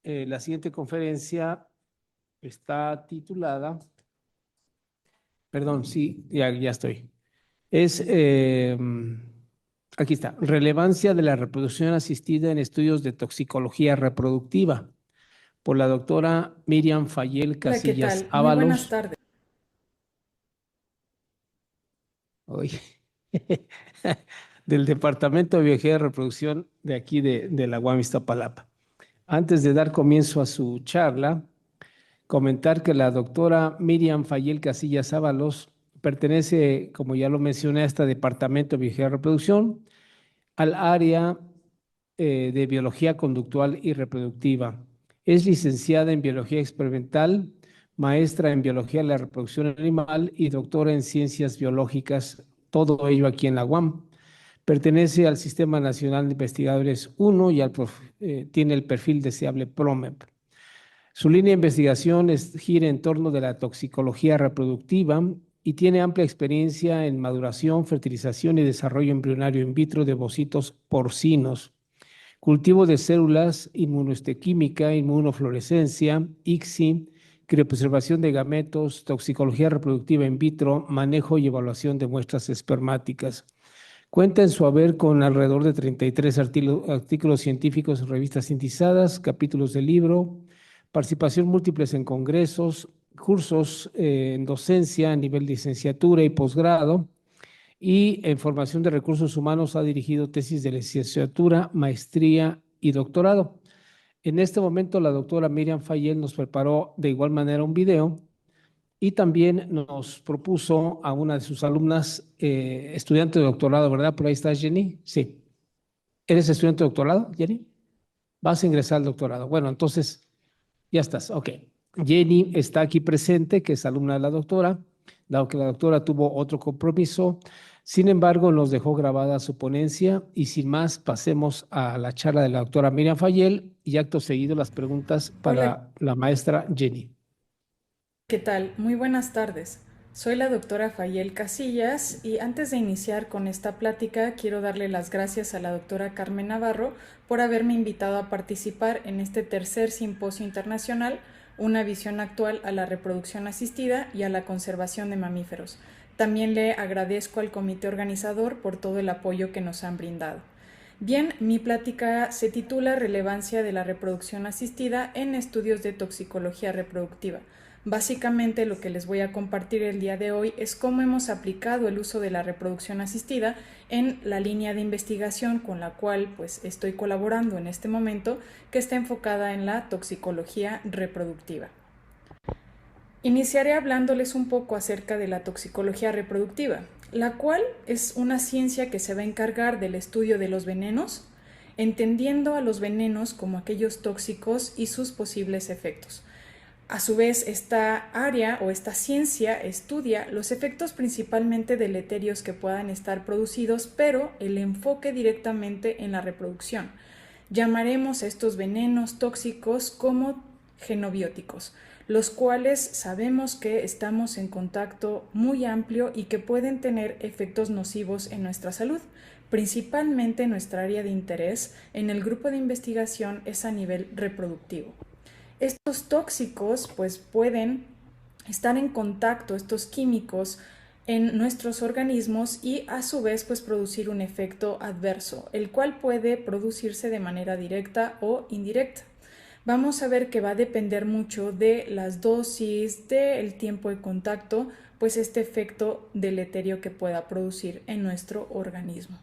La siguiente conferencia está titulada, perdón, sí, ya estoy. Aquí está, relevancia de la reproducción asistida en estudios de toxicología reproductiva, por la doctora Miriam Fayel Hola, ¿qué Casillas tal? Muy buenas Ábalos. tardes. Oye, del Departamento de Biología de Reproducción de aquí de la UAM Iztapalapa. Antes de dar comienzo a su charla, comentar que la doctora Miriam Fayel Casillas Ábalos pertenece, como ya lo mencioné, a este Departamento de Biología de Reproducción, al área de Biología Conductual y Reproductiva. Es licenciada en Biología Experimental, maestra en Biología de la Reproducción Animal y doctora en Ciencias Biológicas, todo ello aquí en la UAM. Pertenece al Sistema Nacional de Investigadores 1 y tiene el perfil deseable PROMEP. Su línea de investigación gira en torno de la toxicología reproductiva y tiene amplia experiencia en maduración, fertilización y desarrollo embrionario in vitro de ovocitos porcinos, cultivo de células, inmunohistoquímica, inmunofluorescencia, ICSI, criopreservación de gametos, toxicología reproductiva in vitro, manejo y evaluación de muestras espermáticas. Cuenta en su haber con alrededor de 33 artículos científicos en revistas cientizadas, capítulos de libro, participación múltiples en congresos, cursos en docencia a nivel de licenciatura y posgrado, y en formación de recursos humanos ha dirigido tesis de licenciatura, maestría y doctorado. En este momento la doctora Miriam Fayel nos preparó de igual manera un video y también nos propuso a una de sus alumnas, estudiante de doctorado, ¿verdad? Por ahí estás, Jenny. Sí. ¿Eres estudiante de doctorado, Jenny? Vas a ingresar al doctorado. Bueno, entonces ya estás. Ok. Jenny está aquí presente, que es alumna de la doctora, dado que la doctora tuvo otro compromiso. Sin embargo, nos dejó grabada su ponencia y sin más, pasemos a la charla de la doctora Miriam Fayel y acto seguido las preguntas Hola, para la maestra Jenny. ¿qué tal? Muy buenas tardes. Soy la doctora Fayel Casillas y antes de iniciar con esta plática quiero darle las gracias a la doctora Carmen Navarro por haberme invitado a participar en este tercer simposio internacional, Una visión actual a la reproducción asistida y a la conservación de mamíferos. También le agradezco al comité organizador por todo el apoyo que nos han brindado. Bien, mi plática se titula Relevancia de la reproducción asistida en estudios de toxicología reproductiva. Básicamente lo que les voy a compartir el día de hoy es cómo hemos aplicado el uso de la reproducción asistida en la línea de investigación con la cual pues estoy colaborando en este momento, que está enfocada en la toxicología reproductiva. Iniciaré hablándoles un poco acerca de la toxicología reproductiva, la cual es una ciencia que se va a encargar del estudio de los venenos, entendiendo a los venenos como aquellos tóxicos y sus posibles efectos. A su vez, esta área o esta ciencia estudia los efectos principalmente deleterios que puedan estar producidos, pero el enfoque directamente en la reproducción. Llamaremos a estos venenos tóxicos como genobióticos, los cuales sabemos que estamos en contacto muy amplio y que pueden tener efectos nocivos en nuestra salud. Principalmente nuestra área de interés en el grupo de investigación es a nivel reproductivo. Estos tóxicos pues pueden estar en contacto, estos químicos, en nuestros organismos y a su vez pues producir un efecto adverso, el cual puede producirse de manera directa o indirecta. Vamos a ver que va a depender mucho de las dosis, del tiempo de contacto, pues este efecto deleterio que pueda producir en nuestro organismo.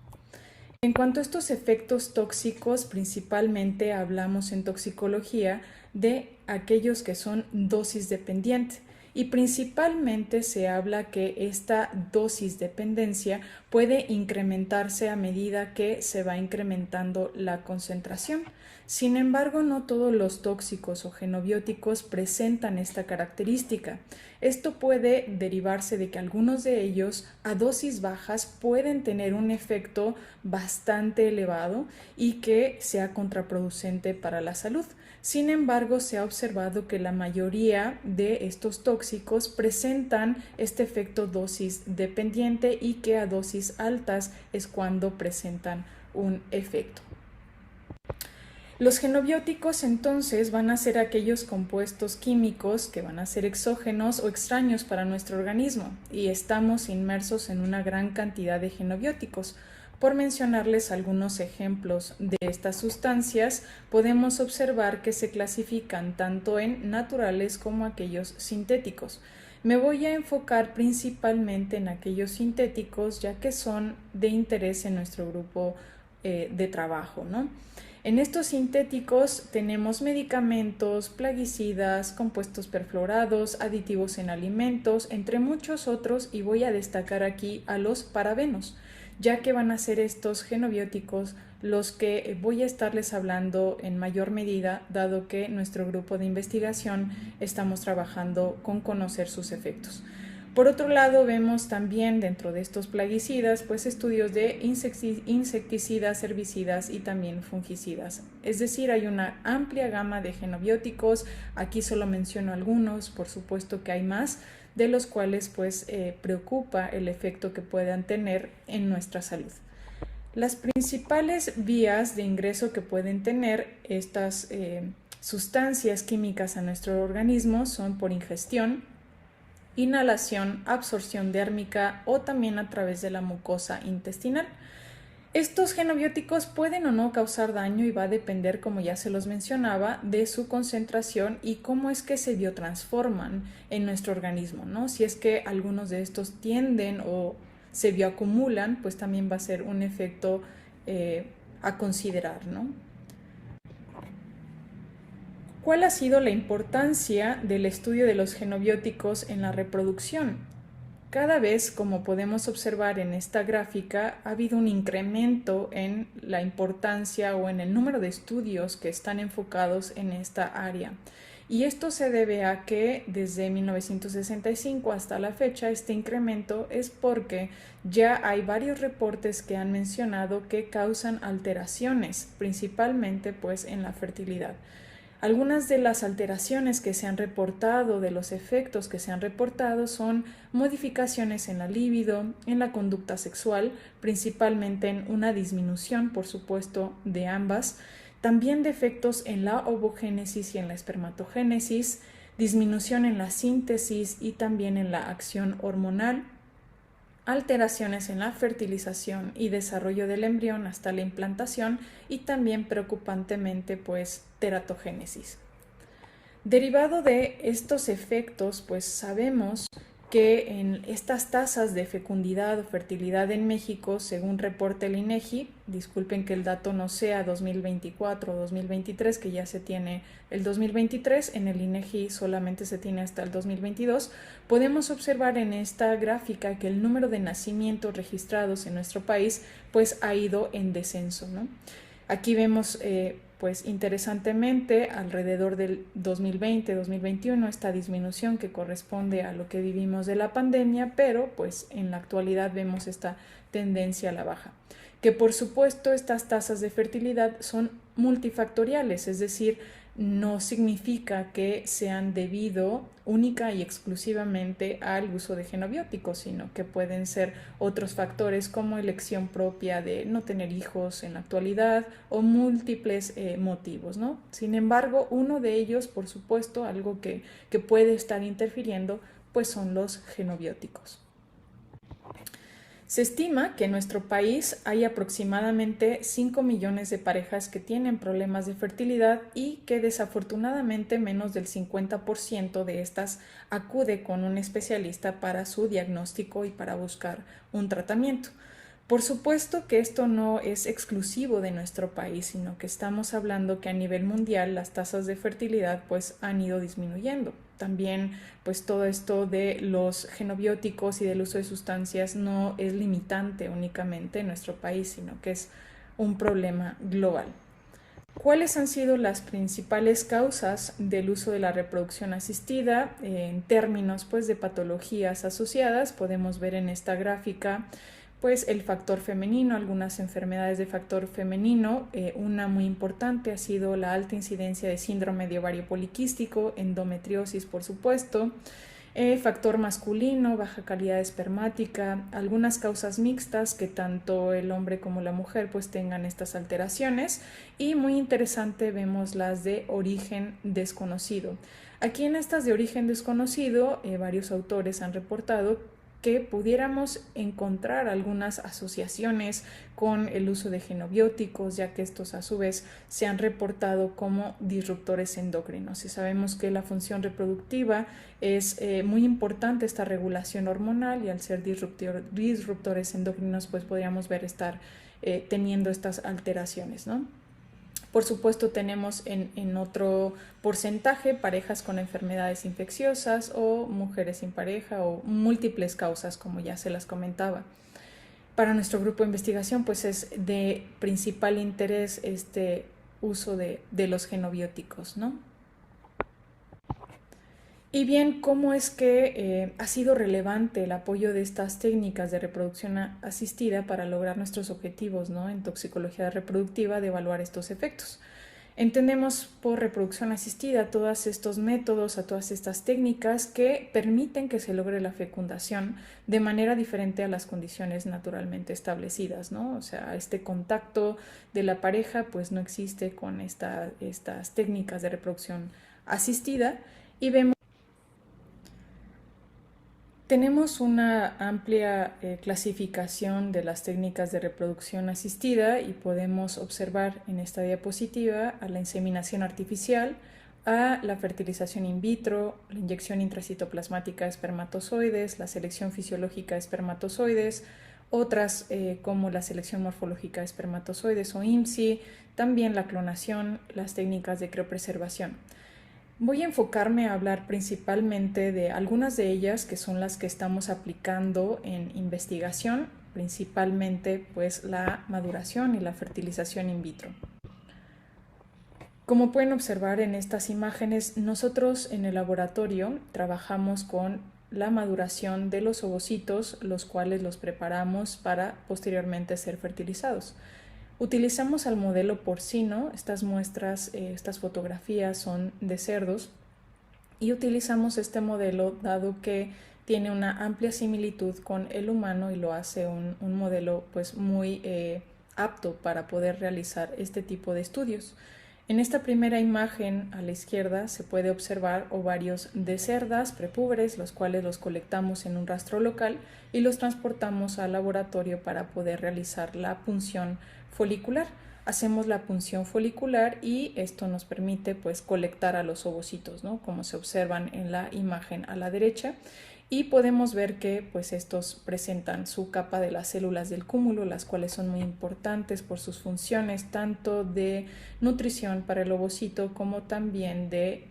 En cuanto a estos efectos tóxicos, principalmente hablamos en toxicología de aquellos que son dosis dependientes y principalmente se habla que esta dosis dependencia puede incrementarse a medida que se va incrementando la concentración. Sin embargo, no todos los tóxicos o genobióticos presentan esta característica. Esto puede derivarse de que algunos de ellos a dosis bajas pueden tener un efecto bastante elevado y que sea contraproducente para la salud. Sin embargo, se ha observado que la mayoría de estos tóxicos presentan este efecto dosis dependiente y que a dosis altas es cuando presentan un efecto. Los genobióticos entonces van a ser aquellos compuestos químicos que van a ser exógenos o extraños para nuestro organismo y estamos inmersos en una gran cantidad de genobióticos. Por mencionarles algunos ejemplos de estas sustancias, podemos observar que se clasifican tanto en naturales como aquellos sintéticos. Me voy a enfocar principalmente en aquellos sintéticos, ya que son de interés en nuestro grupo de trabajo, ¿no? En estos sintéticos tenemos medicamentos, plaguicidas, compuestos perfluorados, aditivos en alimentos, entre muchos otros, y voy a destacar aquí a los parabenos, ya que van a ser estos genobióticos los que voy a estarles hablando en mayor medida, dado que nuestro grupo de investigación estamos trabajando con conocer sus efectos. Por otro lado, vemos también dentro de estos plaguicidas, pues estudios de insecticidas, herbicidas y también fungicidas. Es decir, hay una amplia gama de genobióticos. Aquí solo menciono algunos, por supuesto que hay más, de los cuales pues preocupa el efecto que puedan tener en nuestra salud. Las principales vías de ingreso que pueden tener estas sustancias químicas a nuestro organismo son por ingestión, inhalación, absorción dérmica o también a través de la mucosa intestinal. Estos genobióticos pueden o no causar daño y va a depender, como ya se los mencionaba, de su concentración y cómo es que se biotransforman en nuestro organismo, ¿no? Si es que algunos de estos tienden o se bioacumulan, pues también va a ser un efecto a considerar, ¿no? ¿Cuál ha sido la importancia del estudio de los genobióticos en la reproducción? Cada vez, como podemos observar en esta gráfica, ha habido un incremento en la importancia o en el número de estudios que están enfocados en esta área. Y esto se debe a que desde 1965 hasta la fecha este incremento es porque ya hay varios reportes que han mencionado que causan alteraciones, principalmente pues en la fertilidad. Algunas de las alteraciones que se han reportado, de los efectos que se han reportado, son modificaciones en la libido, en la conducta sexual, principalmente en una disminución, por supuesto, de ambas, también defectos en la ovogénesis y en la espermatogénesis, disminución en la síntesis y también en la acción hormonal, alteraciones en la fertilización y desarrollo del embrión hasta la implantación y también preocupantemente pues teratogénesis. Derivado de estos efectos, pues sabemos que en estas tasas de fecundidad o fertilidad en México, según reporte el INEGI, disculpen que el dato no sea 2024 o 2023, que ya se tiene el 2023, en el INEGI solamente se tiene hasta el 2022, podemos observar en esta gráfica que el número de nacimientos registrados en nuestro país pues ha ido en descenso, ¿no? Aquí vemos pues interesantemente alrededor del 2020-2021 esta disminución que corresponde a lo que vivimos de la pandemia, pero pues en la actualidad vemos esta tendencia a la baja. Que por supuesto estas tasas de fertilidad son multifactoriales, es decir, no significa que sean debido única y exclusivamente al uso de genobióticos, sino que pueden ser otros factores como elección propia de no tener hijos en la actualidad o múltiples motivos, ¿no? Sin embargo, uno de ellos, por supuesto, algo que puede estar interfiriendo, pues son los genobióticos. Se estima que en nuestro país hay aproximadamente 5 millones de parejas que tienen problemas de fertilidad y que desafortunadamente menos del 50% de estas acude con un especialista para su diagnóstico y para buscar un tratamiento. Por supuesto que esto no es exclusivo de nuestro país, sino que estamos hablando que a nivel mundial las tasas de fertilidad pues han ido disminuyendo. También pues todo esto de los genobióticos y del uso de sustancias no es limitante únicamente en nuestro país, sino que es un problema global. ¿Cuáles han sido las principales causas del uso de la reproducción asistida? En términos pues de patologías asociadas, podemos ver en esta gráfica pues el factor femenino, algunas enfermedades de factor femenino. Una muy importante ha sido la alta incidencia de síndrome de ovario poliquístico, endometriosis por supuesto, Factor masculino, baja calidad espermática, algunas causas mixtas que tanto el hombre como la mujer pues tengan estas alteraciones, y muy interesante vemos las de origen desconocido. Aquí en estas de origen desconocido, varios autores han reportado que pudiéramos encontrar algunas asociaciones con el uso de genobióticos, ya que estos a su vez se han reportado como disruptores endocrinos. Y sabemos que la función reproductiva es muy importante, esta regulación hormonal, y al ser disruptores endocrinos pues podríamos ver estar teniendo estas alteraciones, ¿no? Por supuesto tenemos en otro porcentaje parejas con enfermedades infecciosas o mujeres sin pareja o múltiples causas, como ya se las comentaba. Para nuestro grupo de investigación pues es de principal interés este uso de los genobióticos, ¿no? Y bien, ¿cómo es que ha sido relevante el apoyo de estas técnicas de reproducción asistida para lograr nuestros objetivos, ¿no? En toxicología reproductiva, de evaluar estos efectos? Entendemos por reproducción asistida todos estos métodos, a todas estas técnicas que permiten que se logre la fecundación de manera diferente a las condiciones naturalmente establecidas, ¿no? O sea, este contacto de la pareja pues no existe con estas técnicas de reproducción asistida, y vemos tenemos una amplia clasificación de las técnicas de reproducción asistida, y podemos observar en esta diapositiva a la inseminación artificial, a la fertilización in vitro, la inyección intracitoplasmática de espermatozoides, la selección fisiológica de espermatozoides, otras como la selección morfológica de espermatozoides o IMSI, también la clonación, las técnicas de criopreservación. Voy a enfocarme a hablar principalmente de algunas de ellas, que son las que estamos aplicando en investigación, principalmente pues la maduración y la fertilización in vitro. Como pueden observar en estas imágenes, nosotros en el laboratorio trabajamos con la maduración de los ovocitos, los cuales los preparamos para posteriormente ser fertilizados. Utilizamos al modelo porcino, estas muestras, estas fotografías son de cerdos, y utilizamos este modelo dado que tiene una amplia similitud con el humano y lo hace un modelo pues muy apto para poder realizar este tipo de estudios. En esta primera imagen a la izquierda se puede observar ovarios de cerdas prepúberes, los cuales los colectamos en un rastro local y los transportamos al laboratorio para poder realizar la punción folicular. Hacemos la punción folicular y esto nos permite pues colectar a los ovocitos, ¿no? Como se observan en la imagen a la derecha, y podemos ver que pues estos presentan su capa de las células del cúmulo, las cuales son muy importantes por sus funciones tanto de nutrición para el ovocito como también de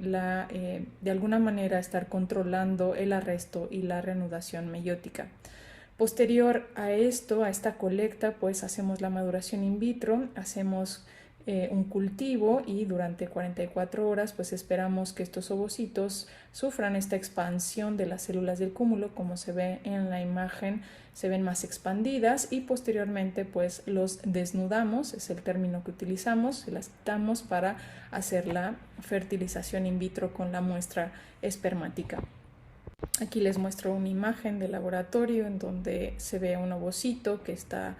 alguna manera estar controlando el arresto y la reanudación meiótica. Posterior a esto, a esta colecta, pues hacemos la maduración in vitro, hacemos un cultivo, y durante 44 horas pues esperamos que estos ovocitos sufran esta expansión de las células del cúmulo, como se ve en la imagen, se ven más expandidas, y posteriormente pues los desnudamos, es el término que utilizamos, se las quitamos para hacer la fertilización in vitro con la muestra espermática. Aquí les muestro una imagen de laboratorio en donde se ve un ovocito que está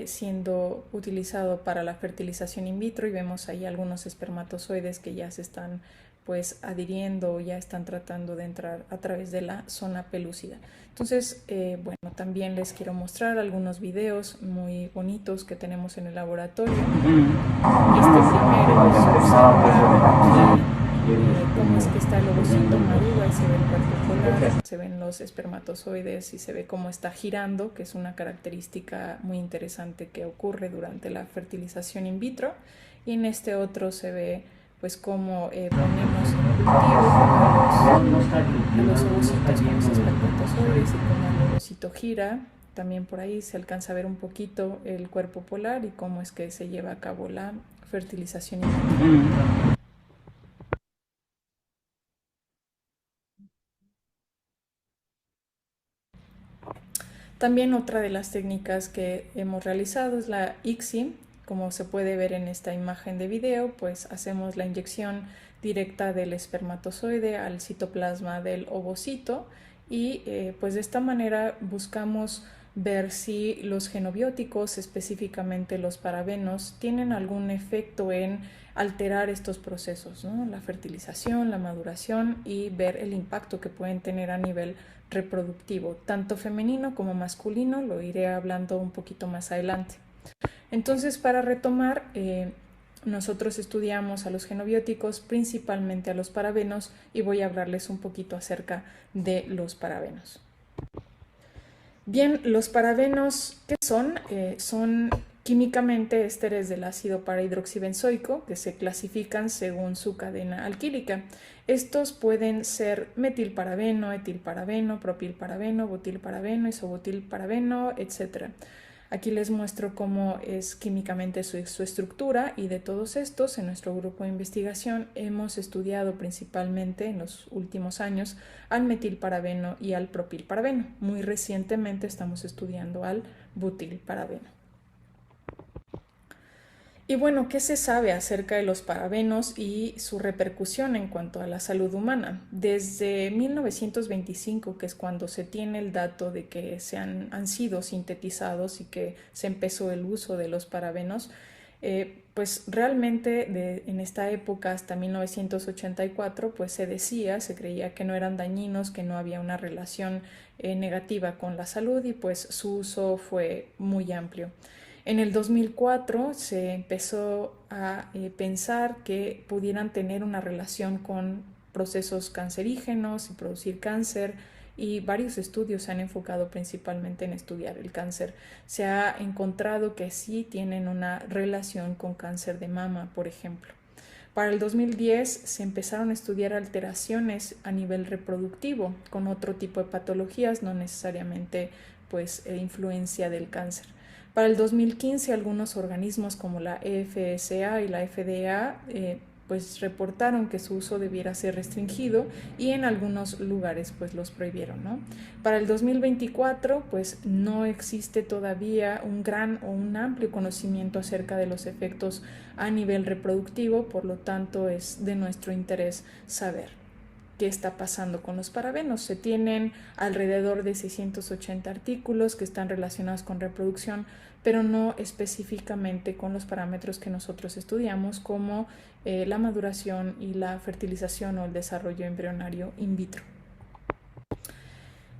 siendo utilizado para la fertilización in vitro, y vemos ahí algunos espermatozoides que ya se están pues adhiriendo o ya están tratando de entrar a través de la zona pelúcida. Entonces, bueno, también les quiero mostrar algunos videos muy bonitos que tenemos en el laboratorio. Este primero se observa aquí cómo es que está el ovocito maduro, ahí se ve el cuerpo polar, se ven los espermatozoides y se ve cómo está girando, que es una característica muy interesante que ocurre durante la fertilización in vitro. Y en este otro se ve pues cómo ponemos en cultivo a los ovocitos con los espermatozoides y cómo el ovocito gira. También por ahí se alcanza a ver un poquito el cuerpo polar y cómo es que se lleva a cabo la fertilización in vitro. También otra de las técnicas que hemos realizado es la ICSI, Como se puede ver en esta imagen de video, pues hacemos la inyección directa del espermatozoide al citoplasma del ovocito y pues de esta manera buscamos ver si los genobióticos, específicamente los parabenos, tienen algún efecto en alterar estos procesos, ¿no? La fertilización, la maduración, y ver el impacto que pueden tener a nivel reproductivo, tanto femenino como masculino. Lo iré hablando un poquito más adelante. Entonces, para retomar, nosotros estudiamos a los genobióticos, principalmente a los parabenos, y voy a hablarles un poquito acerca de los parabenos. Bien, los parabenos, ¿qué son? Son químicamente ésteres del ácido para-hidroxibenzoico que se clasifican según su cadena alquílica. Estos pueden ser metilparabeno, etilparabeno, propilparabeno, butilparabeno, isobutilparabeno, etc. Aquí les muestro cómo es químicamente su estructura, y de todos estos, en nuestro grupo de investigación hemos estudiado principalmente en los últimos años al metilparabeno y al propilparabeno. Muy recientemente estamos estudiando al butilparabeno. Y bueno, ¿qué se sabe acerca de los parabenos y su repercusión en cuanto a la salud humana? Desde 1925, que es cuando se tiene el dato de que han sido sintetizados y que se empezó el uso de los parabenos, pues realmente en esta época hasta 1984 pues se creía que no eran dañinos, que no había una relación negativa con la salud, y pues su uso fue muy amplio. En el 2004 se empezó a pensar que pudieran tener una relación con procesos cancerígenos y producir cáncer, y varios estudios se han enfocado principalmente en estudiar el cáncer. Se ha encontrado que sí tienen una relación con cáncer de mama, por ejemplo. Para el 2010 se empezaron a estudiar alteraciones a nivel reproductivo con otro tipo de patologías, no necesariamente pues influencia del cáncer. Para el 2015 algunos organismos como la EFSA y la FDA pues reportaron que su uso debiera ser restringido, y en algunos lugares pues los prohibieron, ¿no? Para el 2024 pues no existe todavía un gran o un amplio conocimiento acerca de los efectos a nivel reproductivo, por lo tanto es de nuestro interés saber qué está pasando con los parabenos. Se tienen alrededor de 680 artículos que están relacionados con reproducción, pero no específicamente con los parámetros que nosotros estudiamos, como la maduración y la fertilización o el desarrollo embrionario in vitro.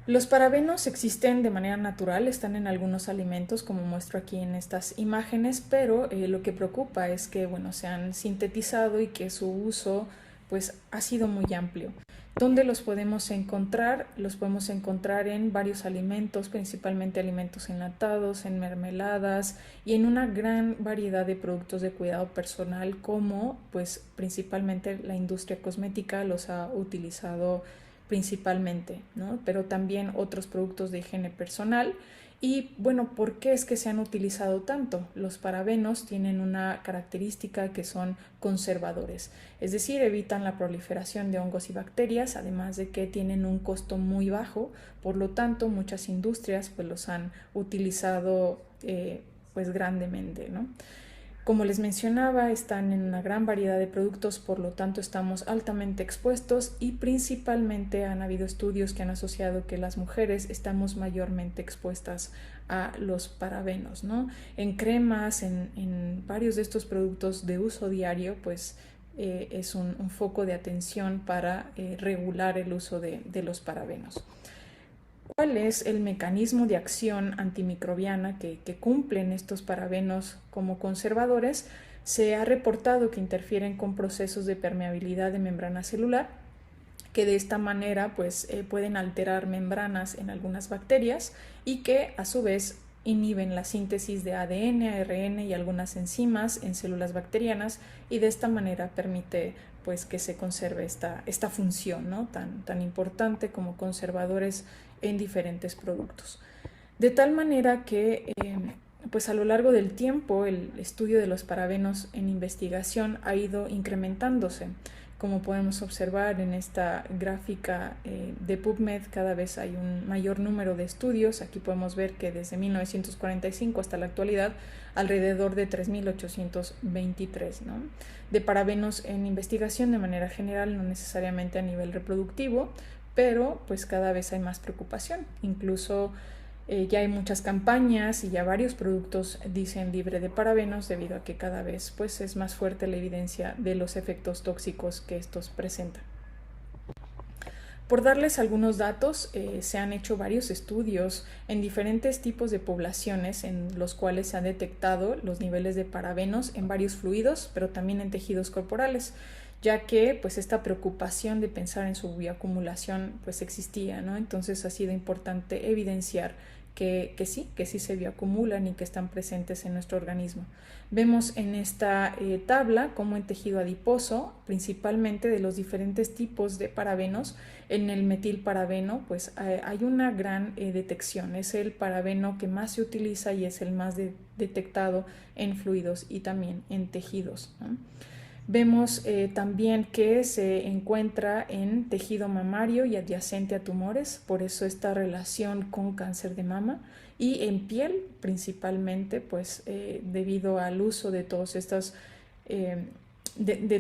Los parabenos existen de manera natural, están en algunos alimentos, como muestro aquí en estas imágenes, pero lo que preocupa es que se han sintetizado y que su uso pues ha sido muy amplio. ¿Dónde los podemos encontrar? Los podemos encontrar en varios alimentos, principalmente alimentos enlatados, en mermeladas y en una gran variedad de productos de cuidado personal, como pues principalmente la industria cosmética los ha utilizado principalmente, ¿no? Pero también otros productos de higiene personal. Y bueno, ¿por qué es que se han utilizado tanto? Los parabenos tienen una característica que son conservadores, es decir, evitan la proliferación de hongos y bacterias, además de que tienen un costo muy bajo. Por lo tanto, muchas industrias pues los han utilizado pues grandemente, ¿no? Como les mencionaba, están en una gran variedad de productos, por lo tanto estamos altamente expuestos, y principalmente han habido estudios que han asociado que las mujeres estamos mayormente expuestas a los parabenos, ¿no? En cremas, en varios de estos productos de uso diario, pues es un foco de atención para regular el uso de los parabenos. ¿Cuál es el mecanismo de acción antimicrobiana que cumplen estos parabenos como conservadores? Se ha reportado que interfieren con procesos de permeabilidad de membrana celular, que de esta manera pues, pueden alterar membranas en algunas bacterias, y que a su vez inhiben la síntesis de ADN, ARN y algunas enzimas en células bacterianas, y de esta manera permite pues, que se conserve esta función, ¿no? tan importante como conservadores en diferentes productos. De tal manera que pues a lo largo del tiempo el estudio de los parabenos en investigación ha ido incrementándose. Como podemos observar en esta gráfica de PubMed, cada vez hay un mayor número de estudios. Aquí podemos ver que desde 1945 hasta la actualidad, alrededor de 3.823, ¿no?, de parabenos en investigación de manera general, no necesariamente a nivel reproductivo, pero pues cada vez hay más preocupación. Incluso ya hay muchas campañas y ya varios productos dicen libre de parabenos, debido a que cada vez pues es más fuerte la evidencia de los efectos tóxicos que estos presentan. Por darles algunos datos, se han hecho varios estudios en diferentes tipos de poblaciones en los cuales se han detectado los niveles de parabenos en varios fluidos, pero también en tejidos corporales, ya que pues esta preocupación de pensar en su bioacumulación pues existía, ¿no? Entonces ha sido importante evidenciar que sí se bioacumulan y que están presentes en nuestro organismo. Vemos en esta tabla cómo en tejido adiposo, principalmente de los diferentes tipos de parabenos, en el metilparabeno pues hay una gran detección. Es el parabeno que más se utiliza y es el más detectado en fluidos y también en tejidos, ¿no? Vemos también que se encuentra en tejido mamario y adyacente a tumores, por eso esta relación con cáncer de mama, y en piel principalmente, pues debido al uso de todos estos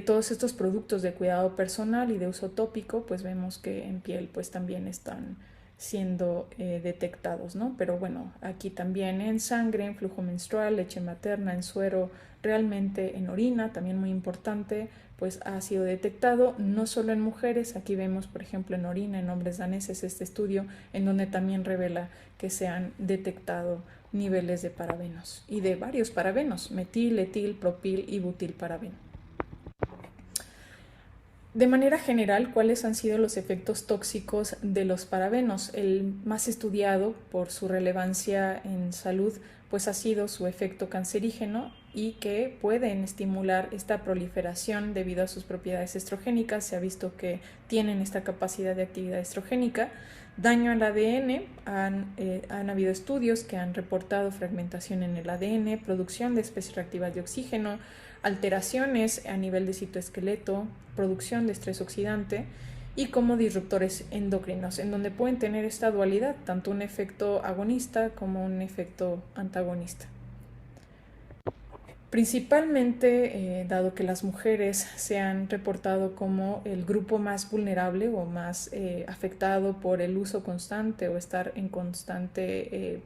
todos estos productos de cuidado personal y de uso tópico, pues vemos que en piel pues también están siendo detectados, ¿no? Pero bueno, aquí también en sangre, en flujo menstrual, leche materna, en suero, realmente en orina, también muy importante, pues ha sido detectado, no solo en mujeres. Aquí vemos, por ejemplo, en orina en hombres daneses este estudio, en donde también revela que se han detectado niveles de parabenos y de varios parabenos: metil, etil, propil y butilparabeno. De manera general, ¿cuáles han sido los efectos tóxicos de los parabenos? El más estudiado por su relevancia en salud pues ha sido su efecto cancerígeno, y que pueden estimular esta proliferación debido a sus propiedades estrogénicas. Se ha visto que tienen esta capacidad de actividad estrogénica. Daño al ADN, han habido estudios que han reportado fragmentación en el ADN, producción de especies reactivas de oxígeno, alteraciones a nivel de citoesqueleto, producción de estrés oxidante, y como disruptores endocrinos, en donde pueden tener esta dualidad, tanto un efecto agonista como un efecto antagonista. Principalmente, dado que las mujeres se han reportado como el grupo más vulnerable o más afectado por el uso constante o estar en constante,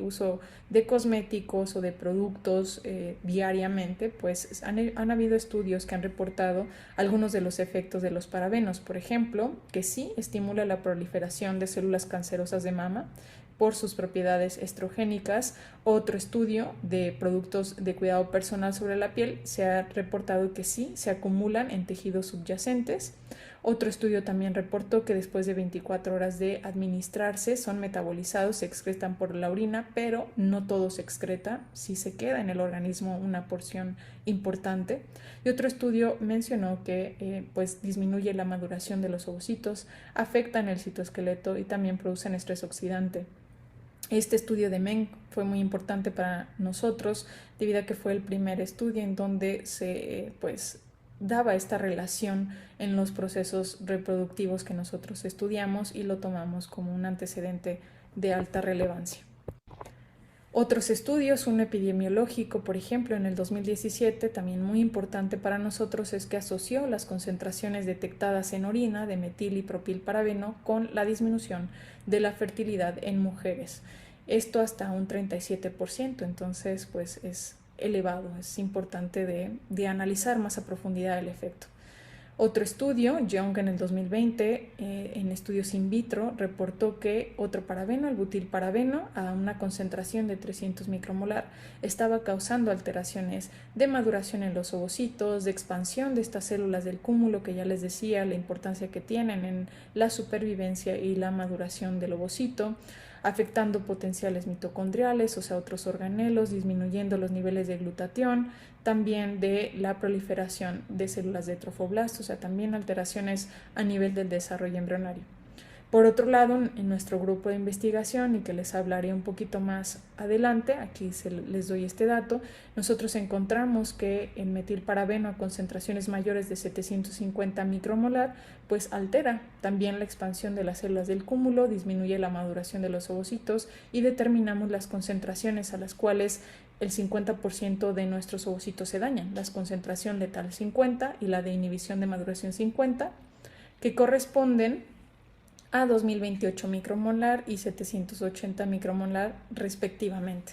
uso de cosméticos o de productos diariamente, pues han habido estudios que han reportado algunos de los efectos de los parabenos. Por ejemplo, que sí estimula la proliferación de células cancerosas de mama por sus propiedades estrogénicas. Otro estudio de productos de cuidado personal sobre la piel se ha reportado que sí se acumulan en tejidos subyacentes. Otro estudio también reportó que después de 24 horas de administrarse son metabolizados, se excretan por la orina, pero no todo se excreta, sí se queda en el organismo una porción importante. Y otro estudio mencionó que pues disminuye la maduración de los ovocitos, afectan el citoesqueleto y también producen estrés oxidante. Este estudio de Meng fue muy importante para nosotros debido a que fue el primer estudio en donde se daba esta relación en los procesos reproductivos que nosotros estudiamos, y lo tomamos como un antecedente de alta relevancia. Otros estudios, uno epidemiológico, por ejemplo, en el 2017, también muy importante para nosotros, es que asoció las concentraciones detectadas en orina de metil y propilparabeno con la disminución de la fertilidad en mujeres. Esto hasta un 37%, entonces pues es elevado, es importante de analizar más a profundidad el efecto. Otro estudio, Young en el 2020, en estudios in vitro, reportó que otro parabeno, el butilparabeno, a una concentración de 300 micromolar, estaba causando alteraciones de maduración en los ovocitos, de expansión de estas células del cúmulo, que ya les decía la importancia que tienen en la supervivencia y la maduración del ovocito, afectando potenciales mitocondriales, o sea, otros organelos, disminuyendo los niveles de glutatión, también de la proliferación de células de trofoblastos, o sea, también alteraciones a nivel del desarrollo embrionario. Por otro lado, en nuestro grupo de investigación, y que les hablaré un poquito más adelante, aquí les doy este dato, nosotros encontramos que el metilparabeno a concentraciones mayores de 750 micromolar, pues altera también la expansión de las células del cúmulo, disminuye la maduración de los ovocitos y determinamos las concentraciones a las cuales el 50% de nuestros ovocitos se dañan, la concentración letal 50 y la de inhibición de maduración 50, que corresponden a 2028 micromolar y 780 micromolar respectivamente.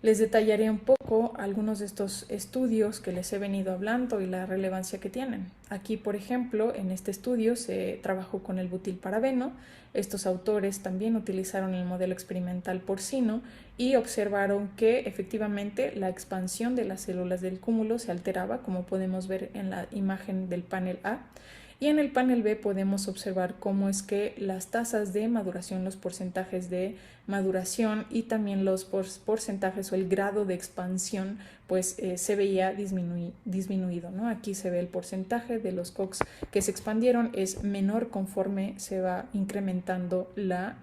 Les detallaré un poco algunos de estos estudios que les he venido hablando y la relevancia que tienen. Aquí, por ejemplo, en este estudio se trabajó con el butilparabeno. Estos autores también utilizaron el modelo experimental porcino y observaron que efectivamente la expansión de las células del cúmulo se alteraba, como podemos ver en la imagen del panel A. Y en el panel B podemos observar cómo es que las tasas de maduración, los porcentajes de maduración y también los porcentajes o el grado de expansión, pues se veía disminuido, ¿no? Aquí se ve el porcentaje de los COX que se expandieron es menor conforme se va incrementando la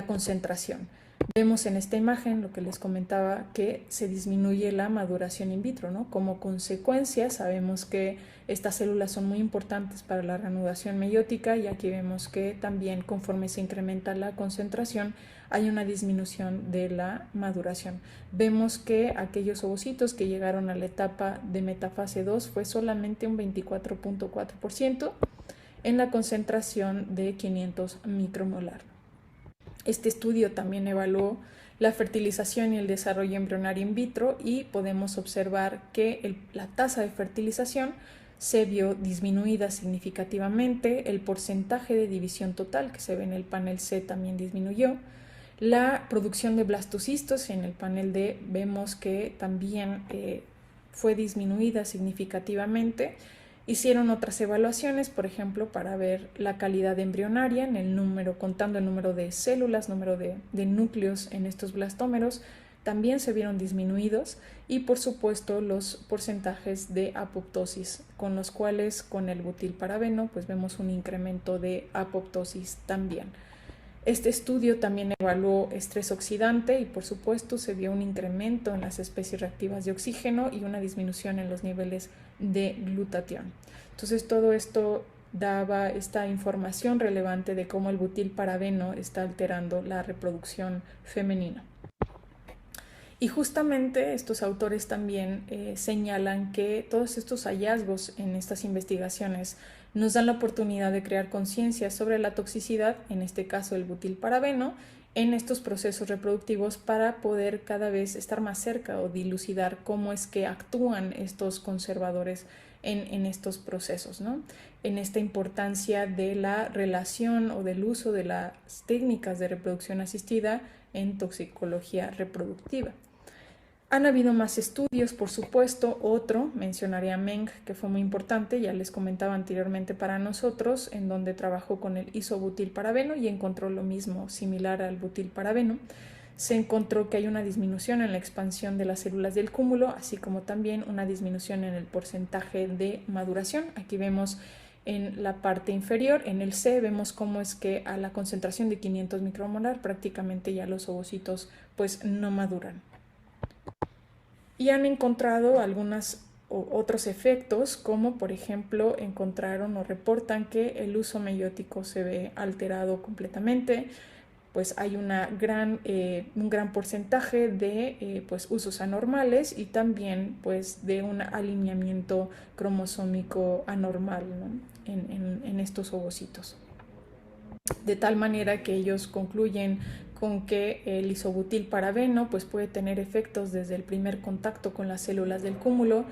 concentración. Vemos en esta imagen lo que les comentaba, que se disminuye la maduración in vitro, ¿no? Como consecuencia, sabemos que estas células son muy importantes para la reanudación meiótica y aquí vemos que también conforme se incrementa la concentración hay una disminución de la maduración. Vemos que aquellos ovocitos que llegaron a la etapa de metafase 2 fue solamente un 24.4% en la concentración de 500 micromolar. Este estudio también evaluó la fertilización y el desarrollo embrionario in vitro y podemos observar que la tasa de fertilización se vio disminuida significativamente, el porcentaje de división total que se ve en el panel C también disminuyó, la producción de blastocistos en el panel D vemos que también fue disminuida significativamente. Hicieron otras evaluaciones, por ejemplo, para ver la calidad embrionaria en el número, contando el número de células, número de núcleos en estos blastómeros, también se vieron disminuidos y por supuesto los porcentajes de apoptosis, con los cuales con el butilparabeno pues vemos un incremento de apoptosis también. Este estudio también evaluó estrés oxidante y por supuesto se vio un incremento en las especies reactivas de oxígeno y una disminución en los niveles de glutatión. Entonces todo esto daba esta información relevante de cómo el butilparabeno está alterando la reproducción femenina. Y justamente estos autores también señalan que todos estos hallazgos en estas investigaciones nos dan la oportunidad de crear conciencia sobre la toxicidad, en este caso el butilparabeno, en estos procesos reproductivos para poder cada vez estar más cerca o dilucidar cómo es que actúan estos conservadores en estos procesos, ¿no? En esta importancia de la relación o del uso de las técnicas de reproducción asistida en toxicología reproductiva. Han habido más estudios, por supuesto. Otro, mencionaré a Meng, que fue muy importante, ya les comentaba anteriormente para nosotros, en donde trabajó con el isobutilparabeno y encontró lo mismo, similar al butilparabeno. Se encontró que hay una disminución en la expansión de las células del cúmulo, así como también una disminución en el porcentaje de maduración. Aquí vemos en la parte inferior, en el C, vemos cómo es que a la concentración de 500 micromolar prácticamente ya los ovocitos pues no maduran. Y han encontrado otros efectos, como por ejemplo encontraron o reportan que el uso meiótico se ve alterado completamente, pues hay un gran porcentaje de pues, usos anormales y también pues, de un alineamiento cromosómico anormal, ¿no? en estos ovocitos. De tal manera que ellos concluyen con que el isobutilparabeno pues, puede tener efectos desde el primer contacto con las células del cúmulo,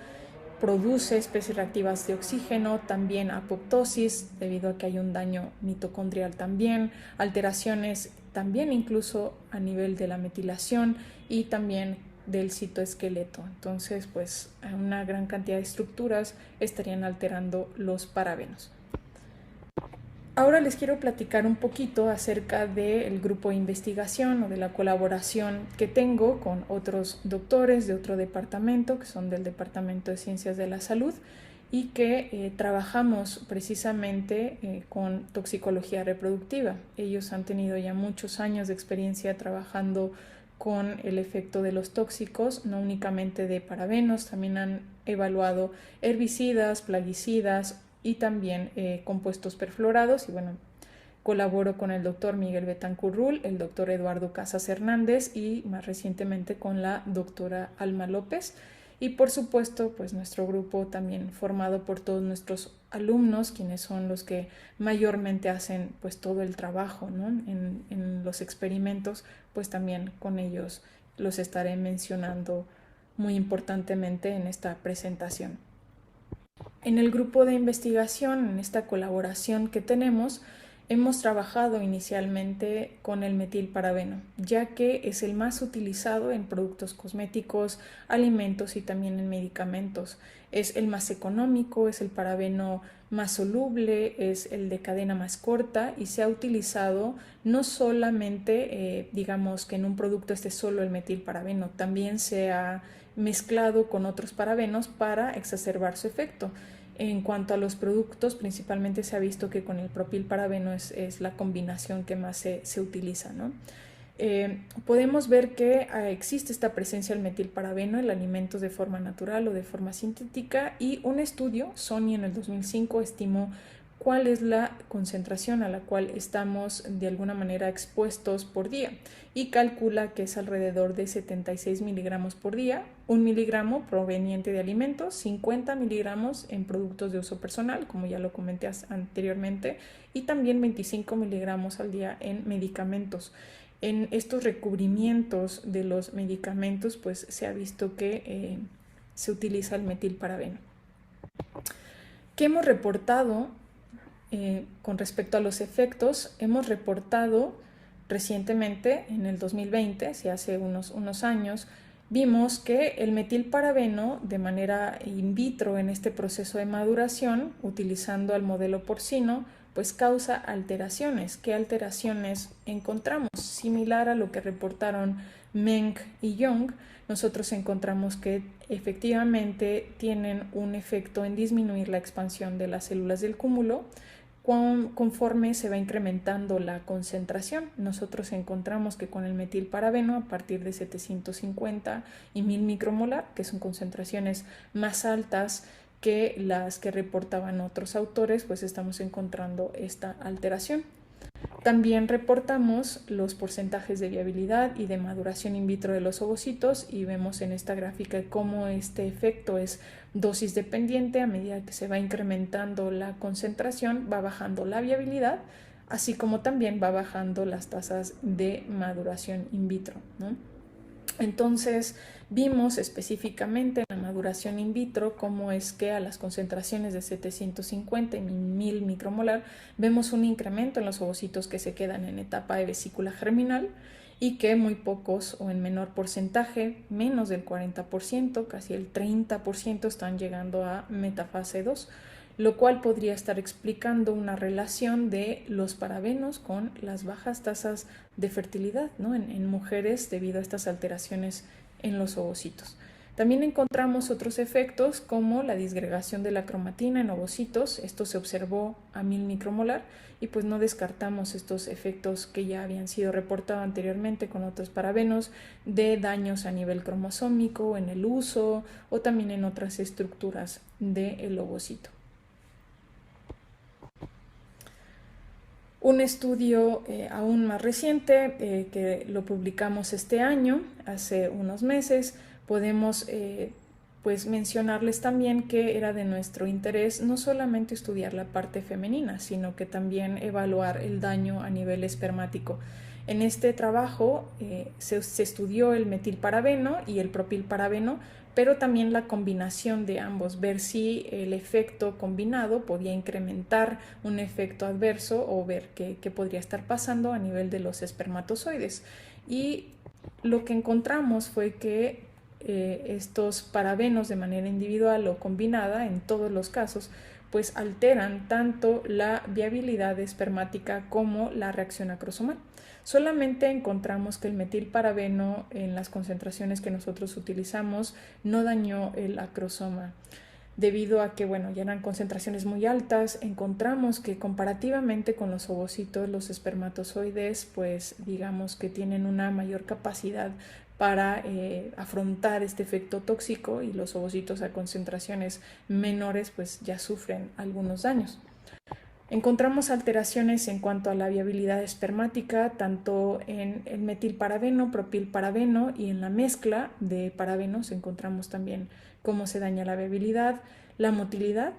produce especies reactivas de oxígeno, también apoptosis debido a que hay un daño mitocondrial también, alteraciones también incluso a nivel de la metilación y también del citoesqueleto. Entonces, pues una gran cantidad de estructuras estarían alterando los parabenos. Ahora les quiero platicar un poquito acerca del grupo de investigación o de la colaboración que tengo con otros doctores de otro departamento, que son del Departamento de Ciencias de la Salud, y que trabajamos precisamente con toxicología reproductiva. Ellos han tenido ya muchos años de experiencia trabajando con el efecto de los tóxicos, no únicamente de parabenos, también han evaluado herbicidas, plaguicidas y también compuestos perfluorados. Y bueno, colaboro con el doctor Miguel Betancourt Rull, el doctor Eduardo Casas Hernández y más recientemente con la doctora Alma López. Y por supuesto, pues nuestro grupo también formado por todos nuestros alumnos, quienes son los que mayormente hacen pues todo el trabajo, ¿no? en los experimentos, pues también con ellos los estaré mencionando muy importantemente en esta presentación. En el grupo de investigación, en esta colaboración que tenemos, hemos trabajado inicialmente con el metilparabeno, ya que es el más utilizado en productos cosméticos, alimentos y también en medicamentos. Es el más económico, es el parabeno más soluble, es el de cadena más corta y se ha utilizado no solamente, digamos, que en un producto esté solo el metilparabeno, también se ha mezclado con otros parabenos para exacerbar su efecto. En cuanto a los productos, principalmente se ha visto que con el propilparabeno es la combinación que más se utiliza, ¿no? Podemos ver que existe esta presencia del metilparabeno en alimentos de forma natural o de forma sintética, y un estudio, Sony en el 2005, estimó cuál es la concentración a la cual estamos de alguna manera expuestos por día y calcula que es alrededor de 76 miligramos por día, 1 miligramo proveniente de alimentos, 50 miligramos en productos de uso personal, como ya lo comenté anteriormente, y también 25 miligramos al día en medicamentos. En estos recubrimientos de los medicamentos, pues se ha visto que se utiliza el metilparabeno. ¿Qué hemos reportado con respecto a los efectos? Hemos reportado recientemente, en el 2020, si hace unos años, vimos que el metilparabeno de manera in vitro en este proceso de maduración, utilizando el modelo porcino, pues causa alteraciones. ¿Qué alteraciones encontramos? Similar a lo que reportaron Meng y Young, nosotros encontramos que efectivamente tienen un efecto en disminuir la expansión de las células del cúmulo conforme se va incrementando la concentración. Nosotros encontramos que con el metilparabeno, a partir de 750 y 1000 micromolar, que son concentraciones más altas que las que reportaban otros autores, pues estamos encontrando esta alteración. También reportamos los porcentajes de viabilidad y de maduración in vitro de los ovocitos, y vemos en esta gráfica cómo este efecto es dosis dependiente. A medida que se va incrementando la concentración, va bajando la viabilidad, así como también va bajando las tasas de maduración in vitro, ¿no? Entonces vimos específicamente en la maduración in vitro cómo es que a las concentraciones de 750 y 1000 micromolar vemos un incremento en los ovocitos que se quedan en etapa de vesícula germinal, y que muy pocos o en menor porcentaje, menos del 40%, casi el 30%, están llegando a metafase 2, lo cual podría estar explicando una relación de los parabenos con las bajas tasas de fertilidad, ¿no? en mujeres debido a estas alteraciones en los ovocitos. También encontramos otros efectos como la disgregación de la cromatina en ovocitos. Esto se observó a 1000 micromolar, y pues no descartamos estos efectos que ya habían sido reportados anteriormente con otros parabenos de daños a nivel cromosómico en el uso o también en otras estructuras del ovocito. Un estudio aún más reciente que lo publicamos este año, hace unos meses, podemos pues mencionarles también que era de nuestro interés no solamente estudiar la parte femenina, sino que también evaluar el daño a nivel espermático. En este trabajo se estudió el metilparabeno y el propilparabeno, pero también la combinación de ambos, ver si el efecto combinado podía incrementar un efecto adverso o ver qué podría estar pasando a nivel de los espermatozoides. Y lo que encontramos fue que estos parabenos de manera individual o combinada, en todos los casos, pues alteran tanto la viabilidad espermática como la reacción acrosomal. Solamente encontramos que el metilparabeno en las concentraciones que nosotros utilizamos no dañó el acrosoma. debido a que, bueno, ya eran concentraciones muy altas. Encontramos que comparativamente con los ovocitos, los espermatozoides, pues digamos que tienen una mayor capacidad para afrontar este efecto tóxico, y los ovocitos a concentraciones menores pues ya sufren algunos daños. Encontramos alteraciones en cuanto a la viabilidad espermática, tanto en el metilparabeno, propilparabeno, y en la mezcla de parabenos encontramos también cómo se daña la viabilidad, la motilidad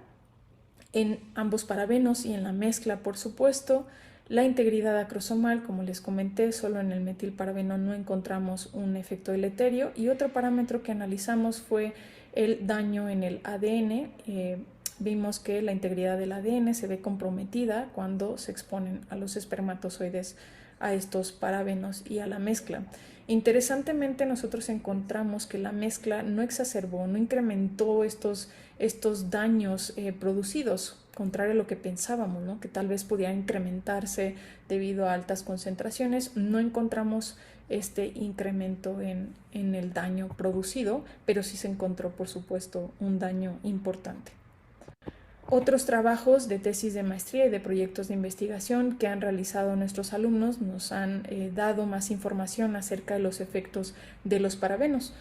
en ambos parabenos y en la mezcla, por supuesto, la integridad acrosomal. Como les comenté, solo en el metilparabeno no encontramos un efecto deleterio, y otro parámetro que analizamos fue el daño en el ADN. Vimos que la integridad del ADN se ve comprometida cuando se exponen a los espermatozoides a estos parabenos y a la mezcla. Interesantemente, nosotros encontramos que la mezcla no exacerbó, no incrementó estos daños producidos, contrario a lo que pensábamos, ¿no? Que tal vez podía incrementarse debido a altas concentraciones. No encontramos este incremento en el daño producido, pero sí se encontró, por supuesto, un daño importante. Otros trabajos de tesis de maestría y de proyectos de investigación que han realizado nuestros alumnos nos han dado más información acerca de los efectos de los parabenos.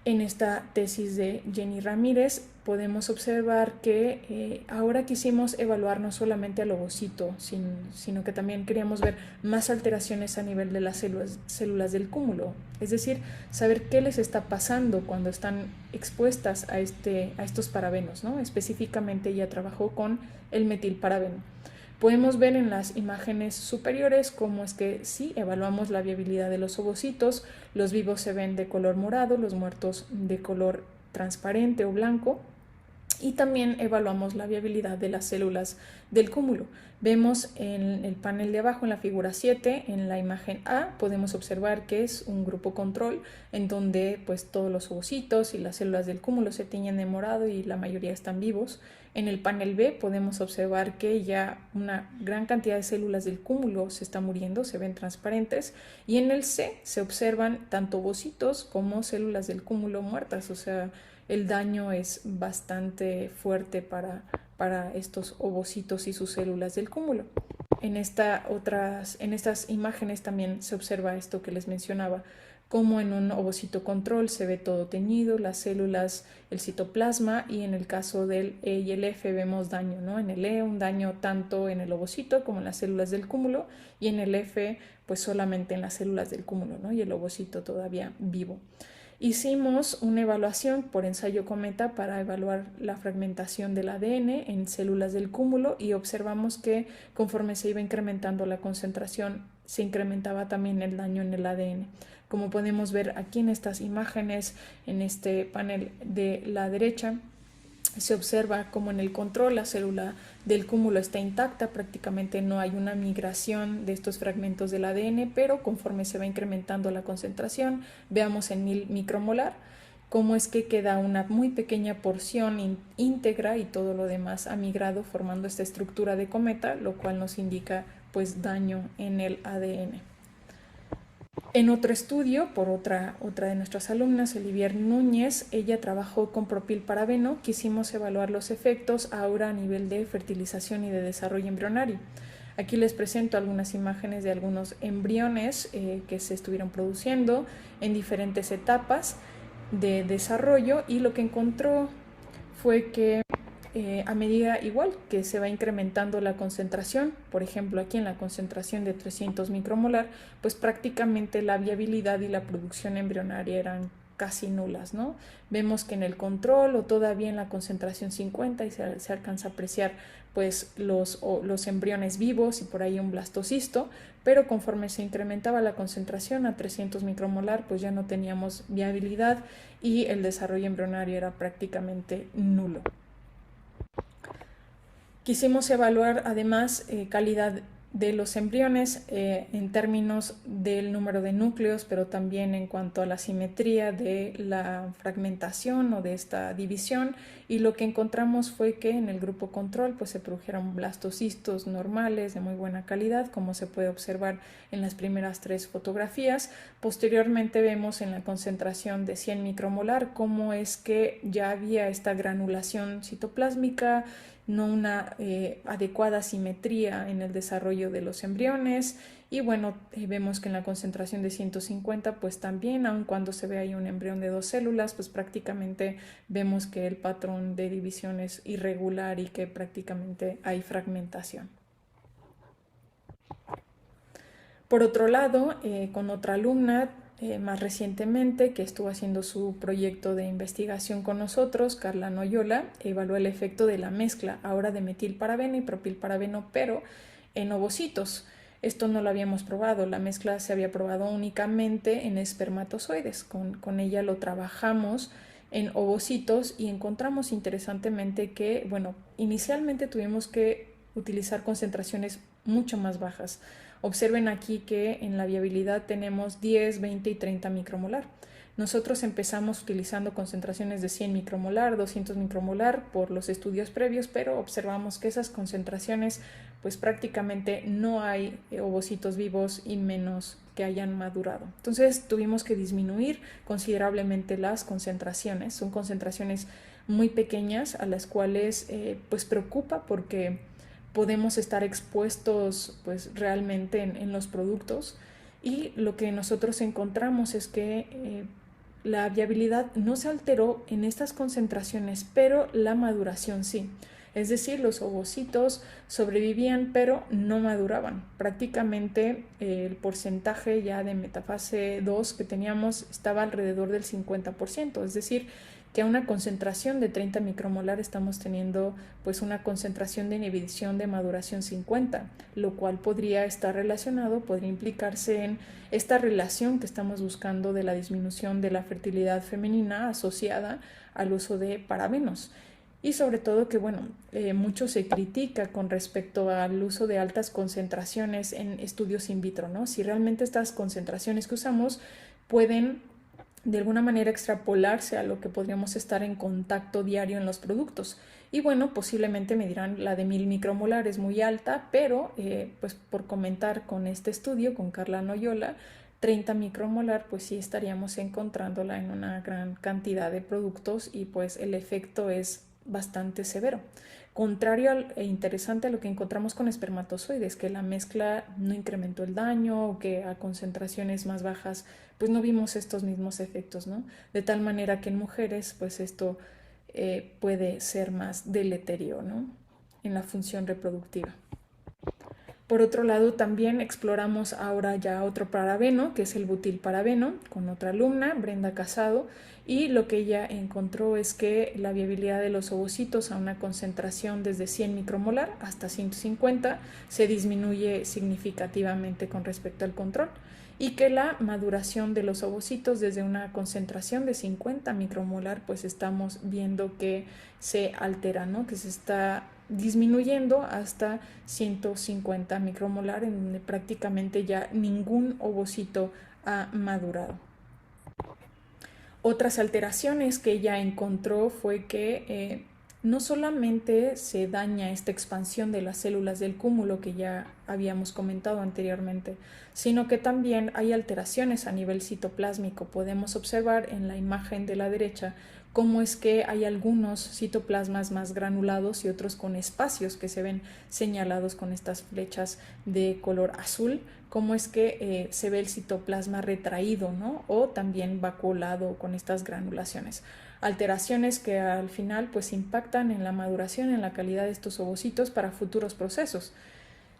En esta tesis de Jenny Ramírez podemos observar que ahora quisimos evaluar no solamente al ovocito, sino que también queríamos ver más alteraciones a nivel de las células del cúmulo, es decir, saber qué les está pasando cuando están expuestas a estos parabenos, ¿no? Específicamente ella trabajó con el metilparabeno. Podemos ver en las imágenes superiores cómo es que sí evaluamos la viabilidad de los ovocitos. Los vivos se ven de color morado, los muertos de color transparente o blanco, y también evaluamos la viabilidad de las células del cúmulo. Vemos en el panel de abajo, en la figura 7, en la imagen A, podemos observar que es un grupo control en donde pues todos los ovocitos y las células del cúmulo se tiñen de morado y la mayoría están vivos. En el panel B podemos observar que ya una gran cantidad de células del cúmulo se está muriendo, se ven transparentes, y en el C se observan tanto ovocitos como células del cúmulo muertas, o sea, el daño es bastante fuerte para estos ovocitos y sus células del cúmulo. En estas imágenes también se observa esto que les mencionaba, como en un ovocito control se ve todo teñido, las células, el citoplasma, y en el caso del E y el F vemos daño, ¿no? En el E un daño tanto en el ovocito como en las células del cúmulo, y en el F pues solamente en las células del cúmulo, ¿no? Y el ovocito todavía vivo. Hicimos una evaluación por ensayo cometa para evaluar la fragmentación del ADN en células del cúmulo, y observamos que conforme se iba incrementando la concentración, se incrementaba también el daño en el ADN. Como podemos ver aquí en estas imágenes, en este panel de la derecha, se observa como en el control la célula del cúmulo está intacta, prácticamente no hay una migración de estos fragmentos del ADN, pero conforme se va incrementando la concentración, veamos en 1000 micromolar, cómo es que queda una muy pequeña porción íntegra y todo lo demás ha migrado formando esta estructura de cometa, lo cual nos indica pues daño en el ADN. En otro estudio, por otra de nuestras alumnas, Olivier Núñez, ella trabajó con propilparabeno. Quisimos evaluar los efectos ahora a nivel de fertilización y de desarrollo embrionario. Aquí les presento algunas imágenes de algunos embriones que se estuvieron produciendo en diferentes etapas de desarrollo, y lo que encontró fue que a medida igual que se va incrementando la concentración, por ejemplo aquí en la concentración de 300 micromolar, pues prácticamente la viabilidad y la producción embrionaria eran casi nulas, ¿no? Vemos que en el control o todavía en la concentración 50 y se alcanza a apreciar pues los embriones vivos y por ahí un blastocisto, pero conforme se incrementaba la concentración a 300 micromolar pues ya no teníamos viabilidad y el desarrollo embrionario era prácticamente nulo. Quisimos evaluar además calidad de los embriones en términos del número de núcleos, pero también en cuanto a la simetría de la fragmentación o de esta división, y lo que encontramos fue que en el grupo control pues se produjeron blastocistos normales de muy buena calidad, como se puede observar en las primeras 3 fotografías. Posteriormente vemos en la concentración de 100 micromolar cómo es que ya había esta granulación citoplásmica, no una adecuada simetría en el desarrollo de los embriones, y bueno, vemos que en la concentración de 150 pues también, aun cuando se ve ahí un embrión de 2 células, pues prácticamente vemos que el patrón de división es irregular y que prácticamente hay fragmentación. Por otro lado, con otra alumna más recientemente que estuvo haciendo su proyecto de investigación con nosotros, Carla Noyola, evaluó el efecto de la mezcla ahora de metilparabeno y propilparabeno, pero en ovocitos. Esto no lo habíamos probado, la mezcla se había probado únicamente en espermatozoides. Con ella lo trabajamos en ovocitos y encontramos interesantemente que, bueno, inicialmente tuvimos que utilizar concentraciones mucho más bajas. Observen aquí que en la viabilidad tenemos 10, 20 y 30 micromolar. Nosotros empezamos utilizando concentraciones de 100 micromolar, 200 micromolar por los estudios previos, pero observamos que esas concentraciones pues prácticamente no hay ovocitos vivos y menos que hayan madurado. Entonces tuvimos que disminuir considerablemente las concentraciones. Son concentraciones muy pequeñas a las cuales pues preocupa porque podemos estar expuestos pues realmente en los productos, y lo que nosotros encontramos es que la viabilidad no se alteró en estas concentraciones, pero la maduración sí. Es decir, los ovocitos sobrevivían pero no maduraban. Prácticamente el porcentaje ya de metafase 2 que teníamos estaba alrededor del 50%, es decir, que a una concentración de 30 micromolar estamos teniendo pues una concentración de inhibición de maduración 50, lo cual podría estar relacionado, podría implicarse en esta relación que estamos buscando de la disminución de la fertilidad femenina asociada al uso de parabenos. Y sobre todo que, bueno, mucho se critica con respecto al uso de altas concentraciones en estudios in vitro, ¿no? Si realmente estas concentraciones que usamos pueden de alguna manera extrapolarse a lo que podríamos estar en contacto diario en los productos. Y bueno, posiblemente me dirán la de 1000 micromolar es muy alta, pero pues por comentar con este estudio, con Carla Noyola, 30 micromolar, pues sí estaríamos encontrándola en una gran cantidad de productos y pues el efecto es bastante severo. Contrario e interesante a lo que encontramos con espermatozoides, que la mezcla no incrementó el daño o que a concentraciones más bajas pues no vimos estos mismos efectos, ¿no? De tal manera que en mujeres pues esto puede ser más deleterio, ¿no? En la función reproductiva. Por otro lado, también exploramos ahora ya otro parabeno, que es el butilparabeno, con otra alumna, Brenda Casado, y lo que ella encontró es que la viabilidad de los ovocitos a una concentración desde 100 micromolar hasta 150 se disminuye significativamente con respecto al control, y que la maduración de los ovocitos desde una concentración de 50 micromolar pues estamos viendo que se altera, ¿no? Que se está disminuyendo hasta 150 micromolar, en donde prácticamente ya ningún ovocito ha madurado. Otras alteraciones que ella encontró fue que no solamente se daña esta expansión de las células del cúmulo que ya habíamos comentado anteriormente, sino que también hay alteraciones a nivel citoplásmico. Podemos observar en la imagen de la derecha cómo es que hay algunos citoplasmas más granulados y otros con espacios que se ven señalados con estas flechas de color azul, cómo es que se ve el citoplasma retraído, ¿no? O también vacuolado con estas granulaciones. Alteraciones que al final pues impactan en la maduración, en la calidad de estos ovocitos para futuros procesos.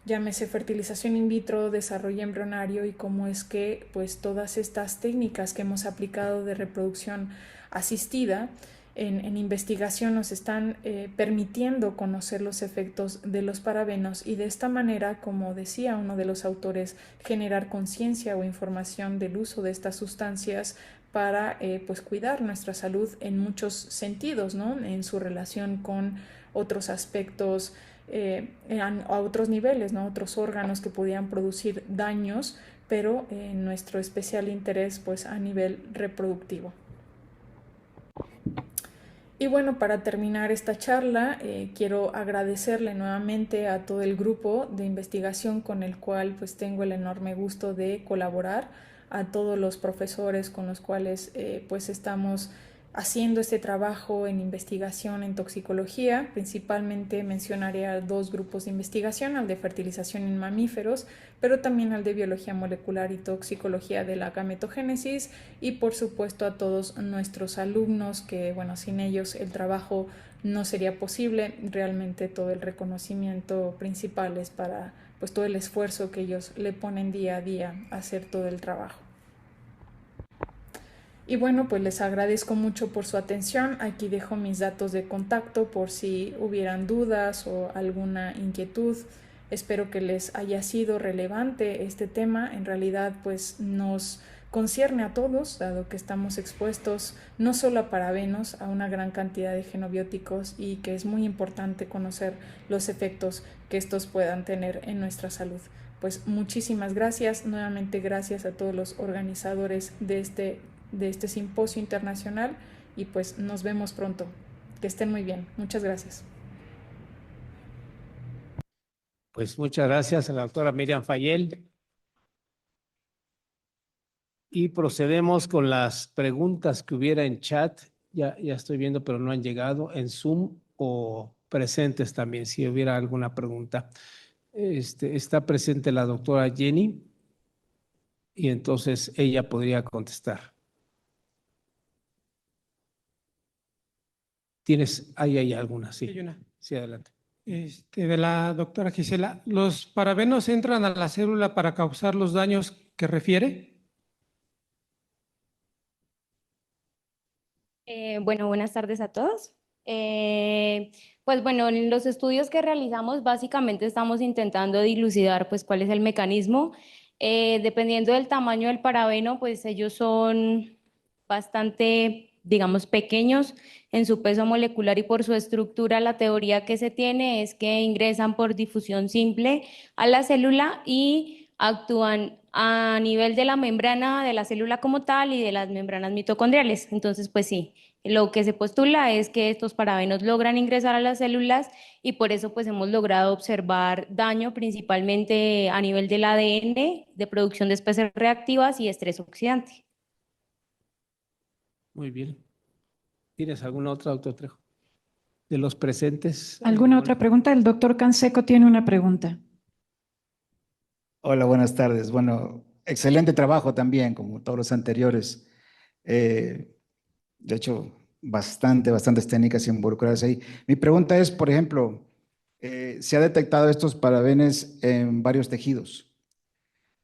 Llámese fertilización in vitro, desarrollo embrionario, y cómo es que pues todas estas técnicas que hemos aplicado de reproducción asistida en investigación nos están permitiendo conocer los efectos de los parabenos y de esta manera, como decía uno de los autores, generar conciencia o información del uso de estas sustancias para pues cuidar nuestra salud en muchos sentidos, ¿no? En su relación con otros aspectos a otros niveles, ¿no? Otros órganos que pudieran producir daños, pero nuestro especial interés pues a nivel reproductivo. Y bueno, para terminar esta charla, quiero agradecerle nuevamente a todo el grupo de investigación con el cual pues tengo el enorme gusto de colaborar, a todos los profesores con los cuales pues estamos haciendo este trabajo en investigación en toxicología. Principalmente mencionaré a dos grupos de investigación, al de fertilización en mamíferos, pero también al de biología molecular y toxicología de la gametogénesis, y por supuesto a todos nuestros alumnos que, bueno, sin ellos el trabajo no sería posible. Realmente todo el reconocimiento principal es para pues todo el esfuerzo que ellos le ponen día a día a hacer todo el trabajo. Y bueno, pues les agradezco mucho por su atención. Aquí dejo mis datos de contacto por si hubieran dudas o alguna inquietud. Espero que les haya sido relevante este tema. En realidad, pues nos concierne a todos, dado que estamos expuestos no solo a parabenos, a una gran cantidad de genobióticos, y que es muy importante conocer los efectos que estos puedan tener en nuestra salud. Pues muchísimas gracias, nuevamente gracias a todos los organizadores de este simposio internacional, y pues nos vemos pronto. Que estén muy bien. Muchas gracias. Pues muchas gracias a la doctora Miriam Fayel. Y procedemos con las preguntas que hubiera en chat. Ya estoy viendo, pero no han llegado en Zoom o presentes también, si hubiera alguna pregunta. Está presente la doctora Jenny y entonces ella podría contestar. Ahí hay alguna, sí. Hay una. Sí, adelante. De la doctora Gisela. ¿Los parabenos entran a la célula para causar los daños que refiere? Bueno, buenas tardes a todos. Pues bueno, en los estudios que realizamos básicamente estamos intentando dilucidar pues cuál es el mecanismo. Dependiendo del tamaño del parabeno, pues ellos son bastante, digamos, pequeños en su peso molecular y por su estructura. La teoría que se tiene es que ingresan por difusión simple a la célula y actúan a nivel de la membrana de la célula como tal y de las membranas mitocondriales. Entonces, pues sí, lo que se postula es que estos parabenos logran ingresar a las células y por eso pues hemos logrado observar daño principalmente a nivel del ADN, de producción de especies reactivas y estrés oxidante. Muy bien. ¿Tienes alguna otra, doctor Trejo? De los presentes. ¿Alguna otra pregunta? El doctor Canseco tiene una pregunta. Hola, buenas tardes. Bueno, excelente trabajo también, como todos los anteriores. De hecho, bastantes técnicas involucradas ahí. Mi pregunta es, por ejemplo, se ha detectado estos parabenes en varios tejidos.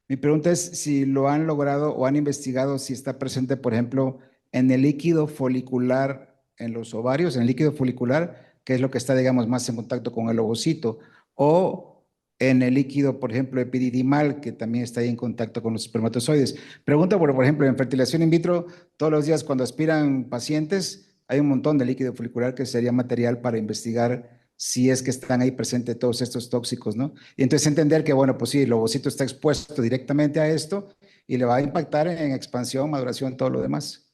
Mi pregunta es si lo han logrado o han investigado si está presente, por ejemplo, en el líquido folicular, en los ovarios, en el líquido folicular, que es lo que está, digamos, más en contacto con el ovocito, o en el líquido, por ejemplo, epididimal, que también está ahí en contacto con los espermatozoides. Pregunta, por ejemplo, en fertilización in vitro, todos los días cuando aspiran pacientes, hay un montón de líquido folicular que sería material para investigar si es que están ahí presentes todos estos tóxicos, ¿no? Y entonces entender que, bueno, pues sí, el ovocito está expuesto directamente a esto y le va a impactar en expansión, maduración, todo lo demás.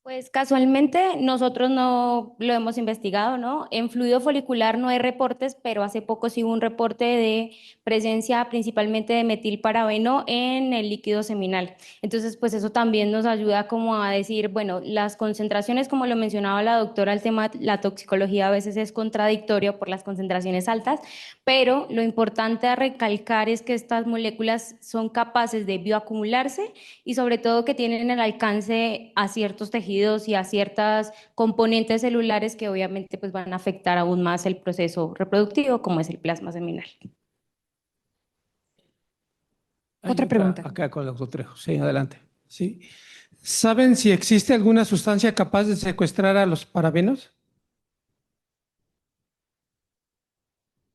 Pues casualmente nosotros no lo hemos investigado, ¿no? En fluido folicular no hay reportes, pero hace poco sí hubo un reporte de presencia principalmente de metilparabeno en el líquido seminal. Entonces, pues eso también nos ayuda como a decir, bueno, las concentraciones, como lo mencionaba la doctora, el tema, la toxicología a veces es contradictorio por las concentraciones altas, pero lo importante a recalcar es que estas moléculas son capaces de bioacumularse y sobre todo que tienen el alcance a ciertos tejidos y a ciertas componentes celulares que obviamente pues van a afectar aún más el proceso reproductivo, como es el plasma seminal. Otra pregunta. Acá con el doctor Trejo. Sí, adelante. Sí. ¿Saben si existe alguna sustancia capaz de secuestrar a los parabenos?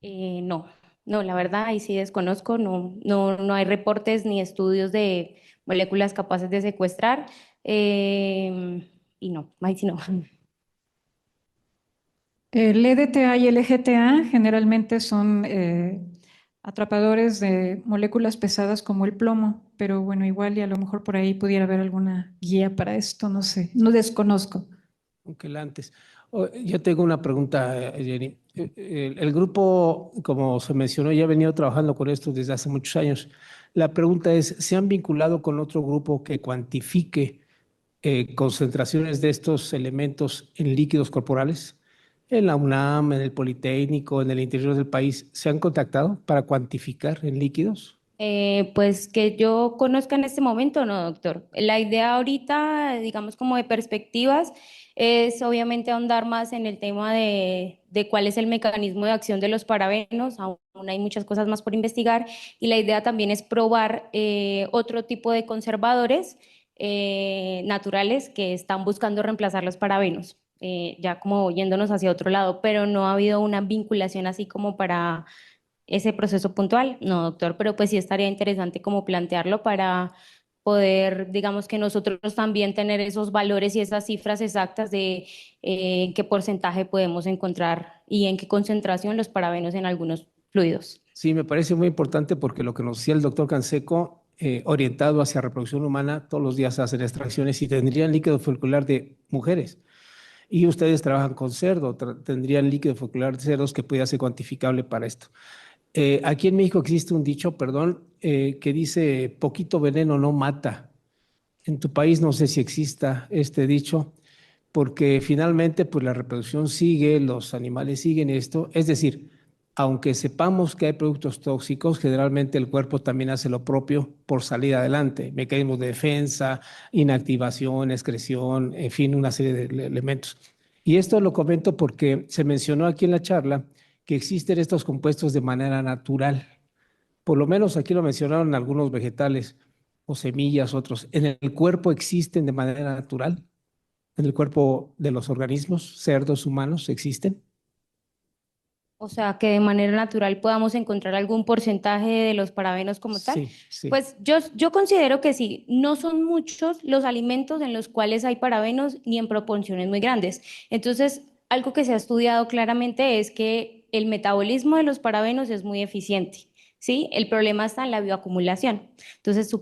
No, la verdad ahí sí desconozco, no hay reportes ni estudios de moléculas capaces de secuestrar. y no, ahí sí no. El EDTA y el EGTA generalmente son atrapadores de moléculas pesadas como el plomo, pero bueno, igual y a lo mejor por ahí pudiera haber alguna guía para esto, no sé, no desconozco. Aunque la antes. Yo tengo una pregunta, Jenny. El grupo, como se mencionó, ya ha venido trabajando con esto desde hace muchos años. La pregunta es, ¿se han vinculado con otro grupo que cuantifique concentraciones de estos elementos en líquidos corporales? En la UNAM, en el Politécnico, en el interior del país, ¿se han contactado para cuantificar en líquidos? Pues que yo conozca en este momento, no, doctor. La idea ahorita, digamos como de perspectivas, es obviamente ahondar más en el tema de cuál es el mecanismo de acción de los parabenos. Aún hay muchas cosas más por investigar y la idea también es probar otro tipo de conservadores naturales que están buscando reemplazar los parabenos, ya como yéndonos hacia otro lado, pero no ha habido una vinculación así como para ese proceso puntual. No, doctor, pero pues sí estaría interesante como plantearlo para poder, digamos que nosotros también tener esos valores y esas cifras exactas de en qué porcentaje podemos encontrar y en qué concentración los parabenos en algunos fluidos. Sí, me parece muy importante porque lo que nos decía el doctor Canseco, orientado hacia reproducción humana, todos los días hacen extracciones y tendrían líquido folicular de mujeres. Y ustedes trabajan con cerdo, tendrían líquido folicular de cerdos que pudiera ser cuantificable para esto. Aquí en México existe un dicho, perdón, que dice, poquito veneno no mata. En tu país no sé si exista este dicho, porque finalmente pues la reproducción sigue, los animales siguen esto, es decir, aunque sepamos que hay productos tóxicos, generalmente el cuerpo también hace lo propio por salir adelante, mecanismos de defensa, inactivación, excreción, en fin, una serie de elementos. Y esto lo comento porque se mencionó aquí en la charla que existen estos compuestos de manera natural. Por lo menos aquí lo mencionaron algunos vegetales o semillas, otros. ¿En el cuerpo existen de manera natural? ¿En el cuerpo de los organismos, cerdos, humanos, existen? O sea, que de manera natural podamos encontrar algún porcentaje de los parabenos como tal. Sí, sí. Pues yo considero que sí, no son muchos los alimentos en los cuales hay parabenos ni en proporciones muy grandes. Entonces, algo que se ha estudiado claramente es que el metabolismo de los parabenos es muy eficiente. ¿Sí? El problema está en la bioacumulación. Entonces,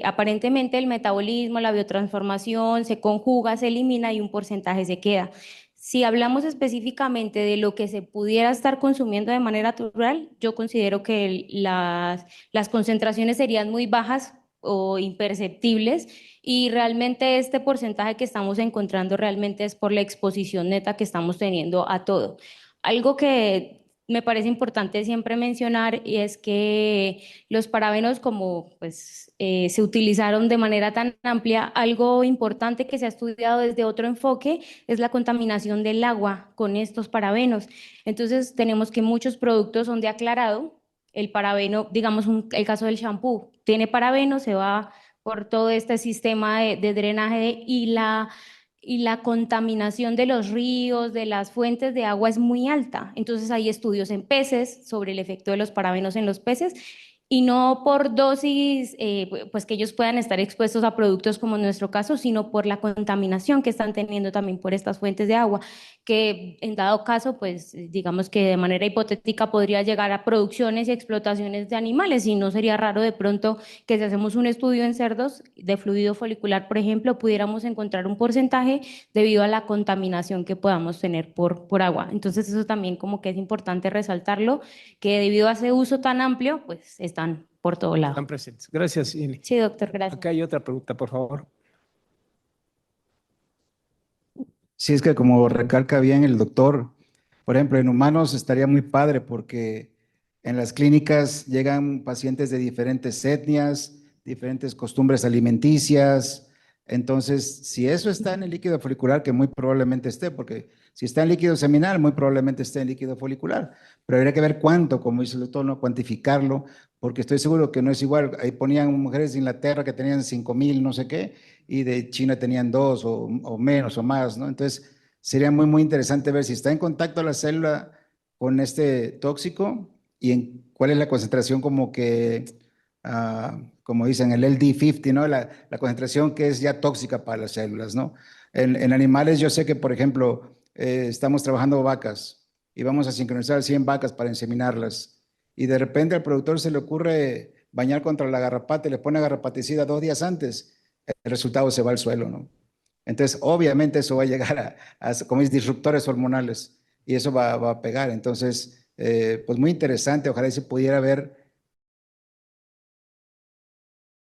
aparentemente el metabolismo, la biotransformación se conjuga, se elimina y un porcentaje se queda. Si hablamos específicamente de lo que se pudiera estar consumiendo de manera natural, yo considero que las concentraciones serían muy bajas o imperceptibles y realmente este porcentaje que estamos encontrando realmente es por la exposición neta que estamos teniendo a todo. Algo que me parece importante siempre mencionar y es que los parabenos, como pues, se utilizaron de manera tan amplia, algo importante que se ha estudiado desde otro enfoque es la contaminación del agua con estos parabenos. Entonces tenemos que muchos productos son de aclarado. El parabeno, digamos el caso del shampoo, tiene parabeno, se va por todo este sistema de drenaje y la contaminación de los ríos, de las fuentes de agua es muy alta. Entonces hay estudios en peces sobre el efecto de los parabenos en los peces y no por dosis, pues que ellos puedan estar expuestos a productos como en nuestro caso, sino por la contaminación que están teniendo también por estas fuentes de agua, que en dado caso, pues digamos que de manera hipotética podría llegar a producciones y explotaciones de animales y no sería raro de pronto que si hacemos un estudio en cerdos de fluido folicular, por ejemplo, pudiéramos encontrar un porcentaje debido a la contaminación que podamos tener por agua. Entonces eso también como que es importante resaltarlo, que debido a ese uso tan amplio, pues están por todo lado. Están presentes. Gracias, Jenny. Sí, doctor, gracias. Acá hay otra pregunta, por favor. Sí, es que como recalca bien el doctor, por ejemplo, en humanos estaría muy padre porque en las clínicas llegan pacientes de diferentes etnias, diferentes costumbres alimenticias. Entonces, si eso está en el líquido folicular, que muy probablemente esté, porque si está en líquido seminal, muy probablemente esté en líquido folicular, pero habría que ver cuánto, como dice el doctor, no cuantificarlo, porque estoy seguro que no es igual. Ahí ponían mujeres de Inglaterra que tenían 5,000, no sé qué, y de China tenían 2 o menos o más, ¿no? Entonces, sería muy, muy interesante ver si está en contacto la célula con este tóxico y en cuál es la concentración como que, como dicen, el LD50, ¿no? La concentración que es ya tóxica para las células, ¿no? En animales yo sé que, por ejemplo, estamos trabajando vacas y vamos a sincronizar 100 vacas para inseminarlas. Y de repente al productor se le ocurre bañar contra la garrapata y le pone garrapaticida 2 días antes. El resultado se va al suelo, ¿no? Entonces, obviamente eso va a llegar como es, disruptores hormonales y eso va a pegar. Entonces, pues muy interesante. Ojalá se pudiera ver